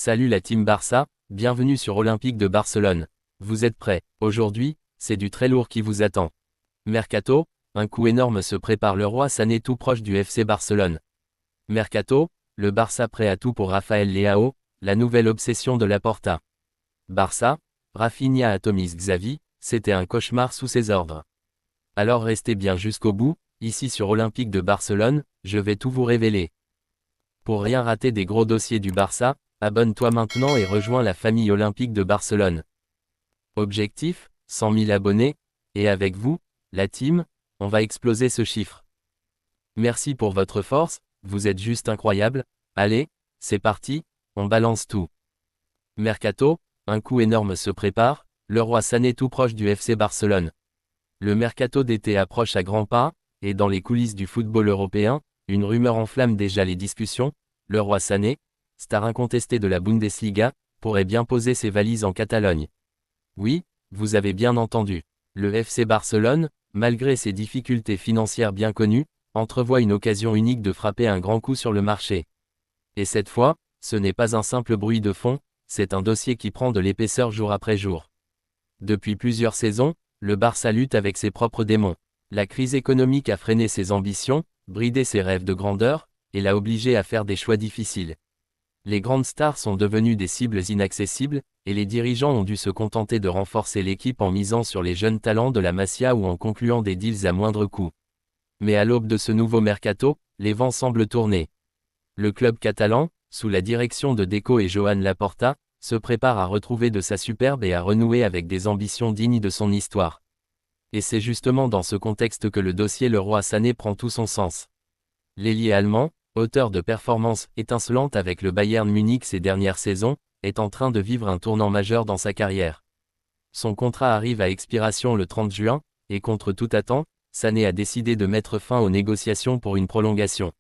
Salut la team Barça, bienvenue sur Olympique de Barcelone. Vous êtes prêts? Aujourd'hui, c'est du très lourd qui vous attend. Mercato, un coup énorme se prépare. Leroy Sané tout proche du FC Barcelone. Mercato, le Barça prêt à tout pour Rafael Leao, la nouvelle obsession de Laporta. Barça, Rafinha atomise Xavi, c'était un cauchemar sous ses ordres. Alors restez bien jusqu'au bout, ici sur Olympique de Barcelone, je vais tout vous révéler. Pour rien rater des gros dossiers du Barça, abonne-toi maintenant et rejoins la famille Olympique de Barcelone. Objectif, 100 000 abonnés, et avec vous, la team, on va exploser ce chiffre. Merci pour votre force, vous êtes juste incroyable. Allez, c'est parti, on balance tout. Mercato, un coup énorme se prépare, Leroy Sané tout proche du FC Barcelone. Le mercato d'été approche à grands pas, et dans les coulisses du football européen, une rumeur enflamme déjà les discussions. Leroy Sané, star incontesté de la Bundesliga, pourrait bien poser ses valises en Catalogne. Oui, vous avez bien entendu. Le FC Barcelone, malgré ses difficultés financières bien connues, entrevoit une occasion unique de frapper un grand coup sur le marché. Et cette fois, ce n'est pas un simple bruit de fond, c'est un dossier qui prend de l'épaisseur jour après jour. Depuis plusieurs saisons, le Barça lutte avec ses propres démons. La crise économique a freiné ses ambitions, bridé ses rêves de grandeur, et l'a obligé à faire des choix difficiles. Les grandes stars sont devenues des cibles inaccessibles, et les dirigeants ont dû se contenter de renforcer l'équipe en misant sur les jeunes talents de la Masia ou en concluant des deals à moindre coût. Mais à l'aube de ce nouveau mercato, les vents semblent tourner. Le club catalan, sous la direction de Deco et Joan Laporta, se prépare à retrouver de sa superbe et à renouer avec des ambitions dignes de son histoire. Et c'est justement dans ce contexte que le dossier Leroy Sané prend tout son sens. L'ailier allemand, auteur de performances étincelantes avec le Bayern Munich ces dernières saisons, est en train de vivre un tournant majeur dans sa carrière. Son contrat arrive à expiration le 30 juin, et contre toute attente, Sané a décidé de mettre fin aux négociations pour une prolongation.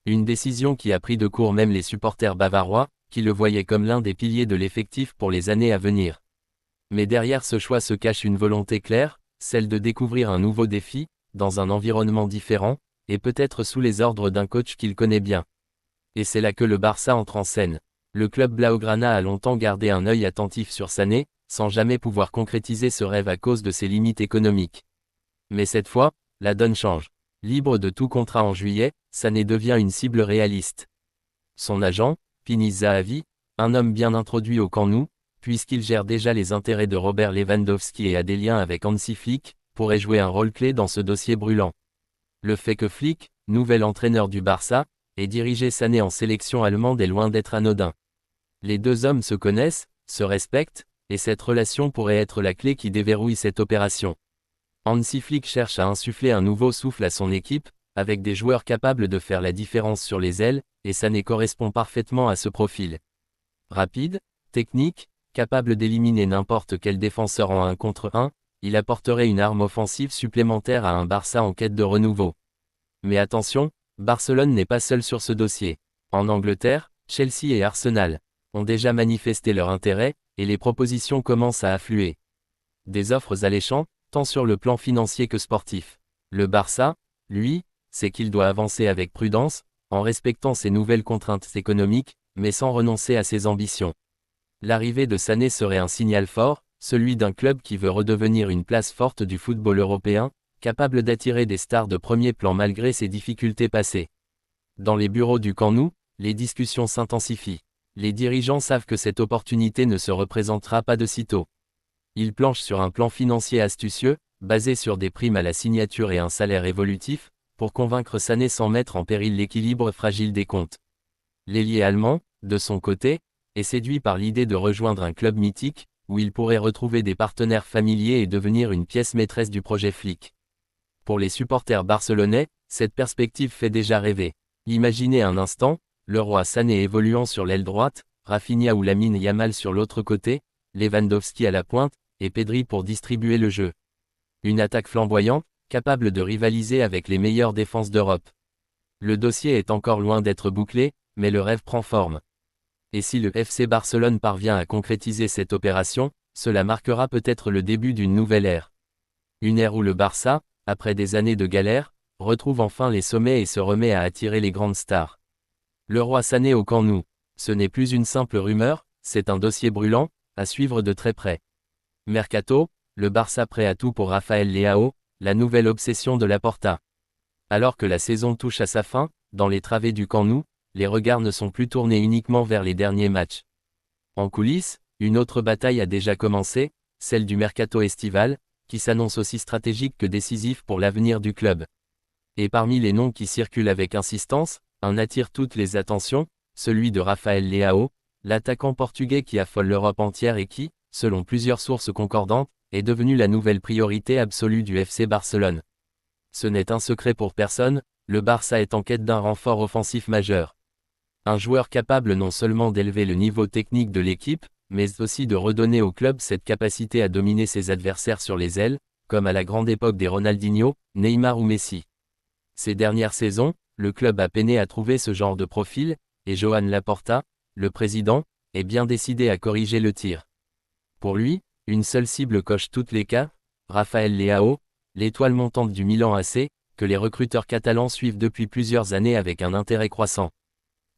Une décision qui a pris de court même les supporters bavarois, qui le voyaient comme l'un des piliers de l'effectif pour les années à venir. Mais derrière ce choix se cache une volonté claire, celle de découvrir un nouveau défi, dans un environnement différent, et peut-être sous les ordres d'un coach qu'il connaît bien. Et c'est là que le Barça entre en scène. Le club blaugrana a longtemps gardé un œil attentif sur Sané, sans jamais pouvoir concrétiser ce rêve à cause de ses limites économiques. Mais cette fois, la donne change. Libre de tout contrat en juillet, Sané devient une cible réaliste. Son agent, Pini Zahavi, un homme bien introduit au Camp Nou, puisqu'il gère déjà les intérêts de Robert Lewandowski et a des liens avec Hansi Flick, pourrait jouer un rôle clé dans ce dossier brûlant. Le fait que Flick, nouvel entraîneur du Barça, ait dirigé Sané en sélection allemande est loin d'être anodin. Les deux hommes se connaissent, se respectent, et cette relation pourrait être la clé qui déverrouille cette opération. Hansi Flick cherche à insuffler un nouveau souffle à son équipe, avec des joueurs capables de faire la différence sur les ailes, et Sané correspond parfaitement à ce profil. Rapide, technique, capable d'éliminer n'importe quel défenseur en 1 contre 1, il apporterait une arme offensive supplémentaire à un Barça en quête de renouveau. Mais attention, Barcelone n'est pas seul sur ce dossier. En Angleterre, Chelsea et Arsenal ont déjà manifesté leur intérêt, et les propositions commencent à affluer. Des offres alléchantes, tant sur le plan financier que sportif. Le Barça, lui, sait qu'il doit avancer avec prudence, en respectant ses nouvelles contraintes économiques, mais sans renoncer à ses ambitions. L'arrivée de Sané serait un signal fort, celui d'un club qui veut redevenir une place forte du football européen, capable d'attirer des stars de premier plan malgré ses difficultés passées. Dans les bureaux du Camp Nou, les discussions s'intensifient. Les dirigeants savent que cette opportunité ne se représentera pas de sitôt. Ils planchent sur un plan financier astucieux, basé sur des primes à la signature et un salaire évolutif, pour convaincre Sané sans mettre en péril l'équilibre fragile des comptes. L'ailier allemand, de son côté, est séduit par l'idée de rejoindre un club mythique, où il pourrait retrouver des partenaires familiers et devenir une pièce maîtresse du projet Flick. Pour les supporters barcelonais, cette perspective fait déjà rêver. Imaginez un instant, Leroy Sané évoluant sur l'aile droite, Rafinha ou Lamine Yamal sur l'autre côté, Lewandowski à la pointe, et Pedri pour distribuer le jeu. Une attaque flamboyante, capable de rivaliser avec les meilleures défenses d'Europe. Le dossier est encore loin d'être bouclé, mais le rêve prend forme. Et si le FC Barcelone parvient à concrétiser cette opération, cela marquera peut-être le début d'une nouvelle ère. Une ère où le Barça, après des années de galère, retrouve enfin les sommets et se remet à attirer les grandes stars. Leroy Sané au Camp Nou. Ce n'est plus une simple rumeur, c'est un dossier brûlant, à suivre de très près. Mercato, le Barça prêt à tout pour Rafael Leao, la nouvelle obsession de Laporta. Alors que la saison touche à sa fin, dans les travées du Camp Nou, les regards ne sont plus tournés uniquement vers les derniers matchs. En coulisses, une autre bataille a déjà commencé, celle du mercato estival, qui s'annonce aussi stratégique que décisif pour l'avenir du club. Et parmi les noms qui circulent avec insistance, un attire toutes les attentions, celui de Rafael Leao, l'attaquant portugais qui affole l'Europe entière et qui, selon plusieurs sources concordantes, est devenu la nouvelle priorité absolue du FC Barcelone. Ce n'est un secret pour personne, le Barça est en quête d'un renfort offensif majeur. Un joueur capable non seulement d'élever le niveau technique de l'équipe, mais aussi de redonner au club cette capacité à dominer ses adversaires sur les ailes, comme à la grande époque des Ronaldinho, Neymar ou Messi. Ces dernières saisons, le club a peiné à trouver ce genre de profil, et Joan Laporta, le président, est bien décidé à corriger le tir. Pour lui, une seule cible coche toutes les cases, Rafael Leao, l'étoile montante du Milan AC, que les recruteurs catalans suivent depuis plusieurs années avec un intérêt croissant.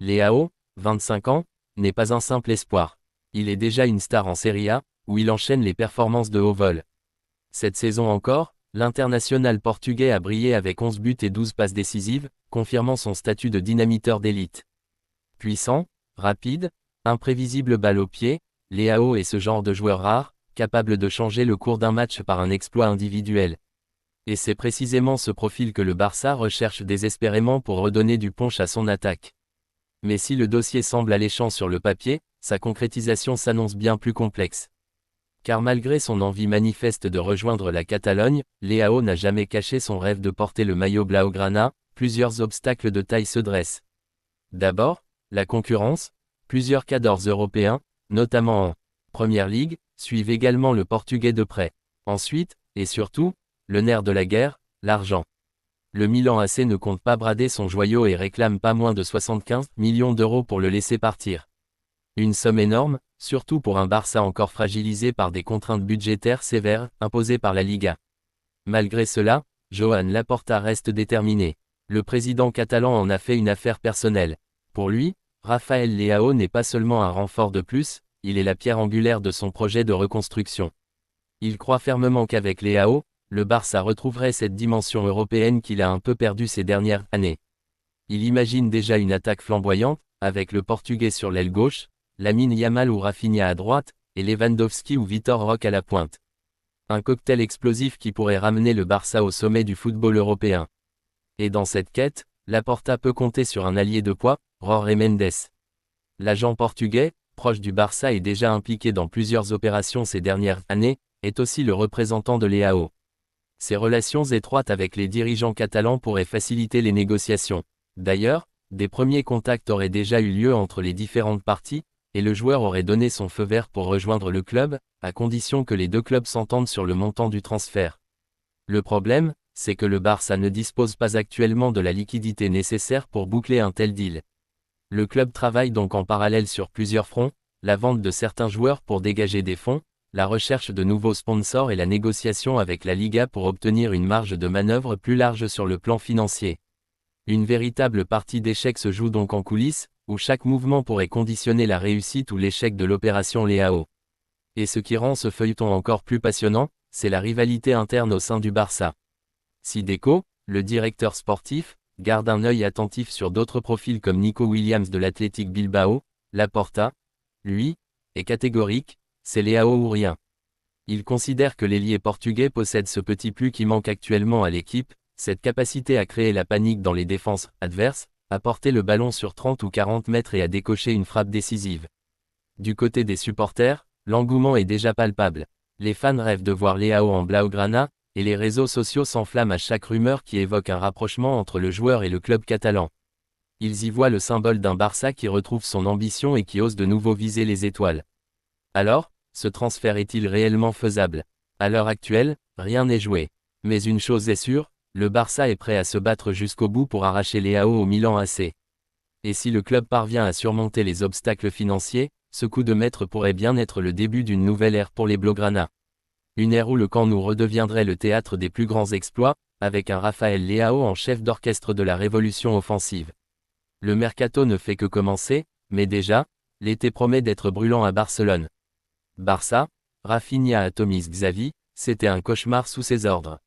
Leao, 25 ans, n'est pas un simple espoir. Il est déjà une star en Serie A, où il enchaîne les performances de haut vol. Cette saison encore, l'international portugais a brillé avec 11 buts et 12 passes décisives, confirmant son statut de dynamiteur d'élite. Puissant, rapide, imprévisible balle au pied, Leao est ce genre de joueur rare, capable de changer le cours d'un match par un exploit individuel. Et c'est précisément ce profil que le Barça recherche désespérément pour redonner du punch à son attaque. Mais si le dossier semble alléchant sur le papier, sa concrétisation s'annonce bien plus complexe. Car malgré son envie manifeste de rejoindre la Catalogne, Leao n'a jamais caché son rêve de porter le maillot blaugrana, plusieurs obstacles de taille se dressent. D'abord, la concurrence, plusieurs cadors européens, notamment en Première Ligue, suivent également le Portugais de près. Ensuite, et surtout, le nerf de la guerre, l'argent. Le Milan AC ne compte pas brader son joyau et réclame pas moins de 75 millions d'euros pour le laisser partir. Une somme énorme, surtout pour un Barça encore fragilisé par des contraintes budgétaires sévères, imposées par la Liga. Malgré cela, Joan Laporta reste déterminé. Le président catalan en a fait une affaire personnelle. Pour lui, Rafael Leao n'est pas seulement un renfort de plus, il est la pierre angulaire de son projet de reconstruction. Il croit fermement qu'avec Leao, le Barça retrouverait cette dimension européenne qu'il a un peu perdue ces dernières années. Il imagine déjà une attaque flamboyante, avec le Portugais sur l'aile gauche, Lamine Yamal ou Rafinha à droite, et Lewandowski ou Vitor Roque à la pointe. Un cocktail explosif qui pourrait ramener le Barça au sommet du football européen. Et dans cette quête, Laporta peut compter sur un allié de poids, Jorge Mendes. L'agent portugais, proche du Barça et déjà impliqué dans plusieurs opérations ces dernières années, est aussi le représentant de Leao. Ces relations étroites avec les dirigeants catalans pourraient faciliter les négociations. D'ailleurs, des premiers contacts auraient déjà eu lieu entre les différentes parties, et le joueur aurait donné son feu vert pour rejoindre le club, à condition que les deux clubs s'entendent sur le montant du transfert. Le problème, c'est que le Barça ne dispose pas actuellement de la liquidité nécessaire pour boucler un tel deal. Le club travaille donc en parallèle sur plusieurs fronts, la vente de certains joueurs pour dégager des fonds, la recherche de nouveaux sponsors et la négociation avec la Liga pour obtenir une marge de manœuvre plus large sur le plan financier. Une véritable partie d'échecs se joue donc en coulisses, où chaque mouvement pourrait conditionner la réussite ou l'échec de l'opération Leao. Et ce qui rend ce feuilleton encore plus passionnant, c'est la rivalité interne au sein du Barça. Si Deco, le directeur sportif, garde un œil attentif sur d'autres profils comme Nico Williams de l'Athletic Bilbao, Laporta, lui, est catégorique, c'est Leao ou rien. Il considère que l'ailier portugais possède ce petit plus qui manque actuellement à l'équipe, cette capacité à créer la panique dans les défenses adverses, à porter le ballon sur 30 ou 40 mètres et à décocher une frappe décisive. Du côté des supporters, l'engouement est déjà palpable. Les fans rêvent de voir Leao en blaugrana, et les réseaux sociaux s'enflamment à chaque rumeur qui évoque un rapprochement entre le joueur et le club catalan. Ils y voient le symbole d'un Barça qui retrouve son ambition et qui ose de nouveau viser les étoiles. Alors, ce transfert est-il réellement faisable? À l'heure actuelle, rien n'est joué. Mais une chose est sûre, le Barça est prêt à se battre jusqu'au bout pour arracher Leao au Milan AC. Et si le club parvient à surmonter les obstacles financiers, ce coup de maître pourrait bien être le début d'une nouvelle ère pour les Blaugrana. Une ère où le Camp Nou redeviendrait le théâtre des plus grands exploits, avec un Rafael Leao en chef d'orchestre de la révolution offensive. Le mercato ne fait que commencer, Mais déjà, l'été promet d'être brûlant à Barcelone. Barça, Rafinha atomise Xavi, c'était un cauchemar sous ses ordres.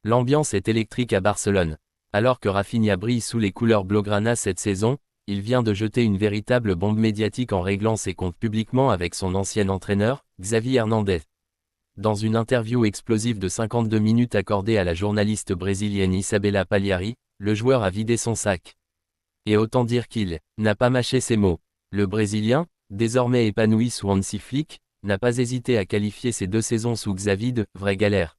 L'ambiance est électrique à Barcelone. Alors que Rafinha brille sous les couleurs blaugrana cette saison, il vient de jeter une véritable bombe médiatique en réglant ses comptes publiquement avec son ancien entraîneur, Xavi Hernandez. Dans une interview explosive de 52 minutes accordée à la journaliste brésilienne Isabella Pagliari, le joueur a vidé son sac. Et autant dire qu'il n'a pas mâché ses mots. Le Brésilien, désormais épanoui sous Hansi Flick, n'a pas hésité à qualifier ses 2 saisons sous Xavi de « vraie galère ».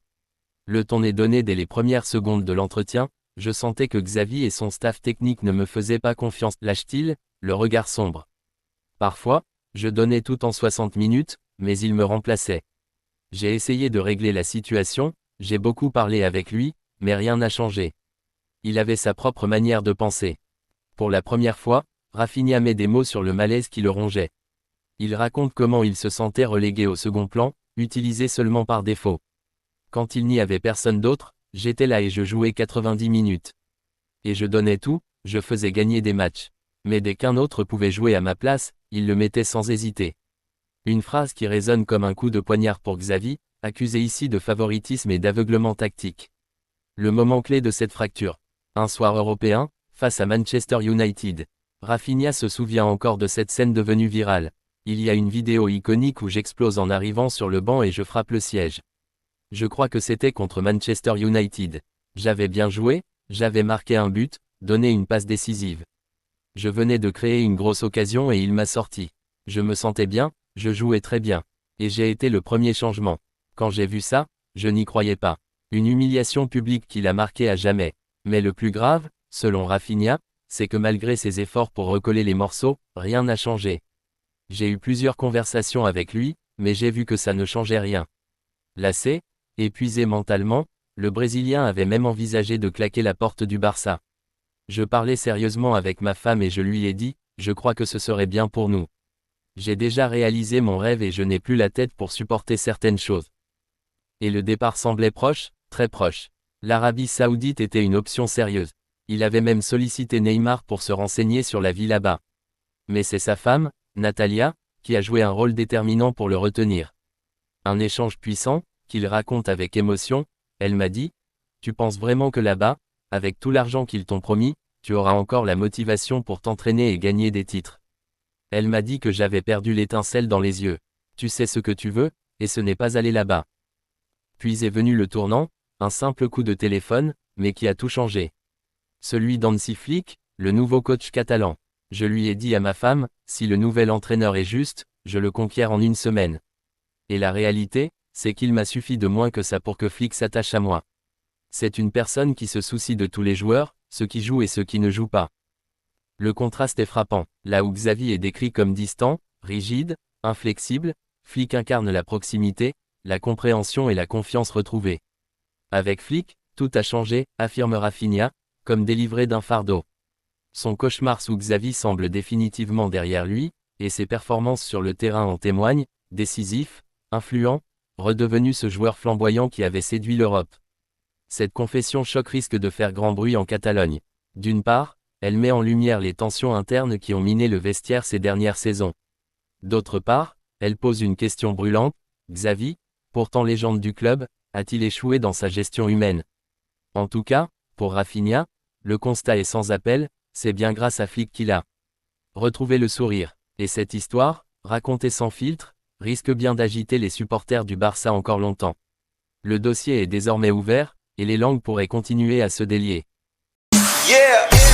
Le ton est donné dès les premières secondes de l'entretien, je sentais que Xavi et son staff technique ne me faisaient pas confiance, lâche-t-il, le regard sombre. Parfois, je donnais tout en 60 minutes, mais il me remplaçait. J'ai essayé de régler la situation, j'ai beaucoup parlé avec lui, mais rien n'a changé. Il avait sa propre manière de penser. Pour la première fois, Rafinha met des mots sur le malaise qui le rongeait. Il raconte comment il se sentait relégué au second plan, utilisé seulement par défaut. Quand il n'y avait personne d'autre, j'étais là et je jouais 90 minutes. Et je donnais tout, je faisais gagner des matchs. Mais dès qu'un autre pouvait jouer à ma place, il le mettait sans hésiter. Une phrase qui résonne comme un coup de poignard pour Xavi, accusé ici de favoritisme et d'aveuglement tactique. Le moment clé de cette fracture. Un soir européen, face à Manchester United. Rafinha se souvient encore de cette scène devenue virale. Il y a une vidéo iconique où j'explose en arrivant sur le banc et je frappe le siège. Je crois que c'était contre Manchester United. J'avais bien joué, j'avais marqué un but, donné une passe décisive. Je venais de créer une grosse occasion et il m'a sorti. Je me sentais bien, je jouais très bien. Et j'ai été le premier changement. Quand j'ai vu ça, je n'y croyais pas. Une humiliation publique qui l'a marqué à jamais. Mais le plus grave, selon Rafinha, c'est que malgré ses efforts pour recoller les morceaux, rien n'a changé. J'ai eu plusieurs conversations avec lui, mais j'ai vu que ça ne changeait rien. Lassé, épuisé mentalement, le Brésilien avait même envisagé de claquer la porte du Barça. Je parlais sérieusement avec ma femme et je lui ai dit, je crois que ce serait bien pour nous. J'ai déjà réalisé mon rêve et je n'ai plus la tête pour supporter certaines choses. Et le départ semblait proche, très proche. L'Arabie Saoudite était une option sérieuse. Il avait même sollicité Neymar pour se renseigner sur la vie là-bas. Mais c'est sa femme, Natalia, qui a joué un rôle déterminant pour le retenir. Un échange puissant, qu'il raconte avec émotion, elle m'a dit, « Tu penses vraiment que là-bas, avec tout l'argent qu'ils t'ont promis, tu auras encore la motivation pour t'entraîner et gagner des titres ?» Elle m'a dit que j'avais perdu l'étincelle dans les yeux. Tu sais ce que tu veux, et ce n'est pas aller là-bas. Puis est venu le tournant, un simple coup de téléphone, mais qui a tout changé. Celui d'Hansi Flick, le nouveau coach catalan. Je lui ai dit à ma femme, si le nouvel entraîneur est juste, je le conquiers en une semaine. Et la réalité, c'est qu'il m'a suffi de moins que ça pour que Flick s'attache à moi. C'est une personne qui se soucie de tous les joueurs, ceux qui jouent et ceux qui ne jouent pas. Le contraste est frappant. Là où Xavi est décrit comme distant, rigide, inflexible, Flick incarne la proximité, la compréhension et la confiance retrouvée. Avec Flick, tout a changé, affirme Rafinha, comme délivré d'un fardeau. Son cauchemar sous Xavi semble définitivement derrière lui, et ses performances sur le terrain en témoignent, décisif, influent, redevenu ce joueur flamboyant qui avait séduit l'Europe. Cette confession choc risque de faire grand bruit en Catalogne. D'une part, elle met en lumière les tensions internes qui ont miné le vestiaire ces dernières saisons. D'autre part, elle pose une question brûlante, Xavi, pourtant légende du club, a-t-il échoué dans sa gestion humaine? En tout cas, pour Rafinha, le constat est sans appel, c'est bien grâce à Flick qu'il a retrouvé le sourire. Et cette histoire, racontée sans filtre, risque bien d'agiter les supporters du Barça encore longtemps. Le dossier est désormais ouvert, et les langues pourraient continuer à se délier. Yeah!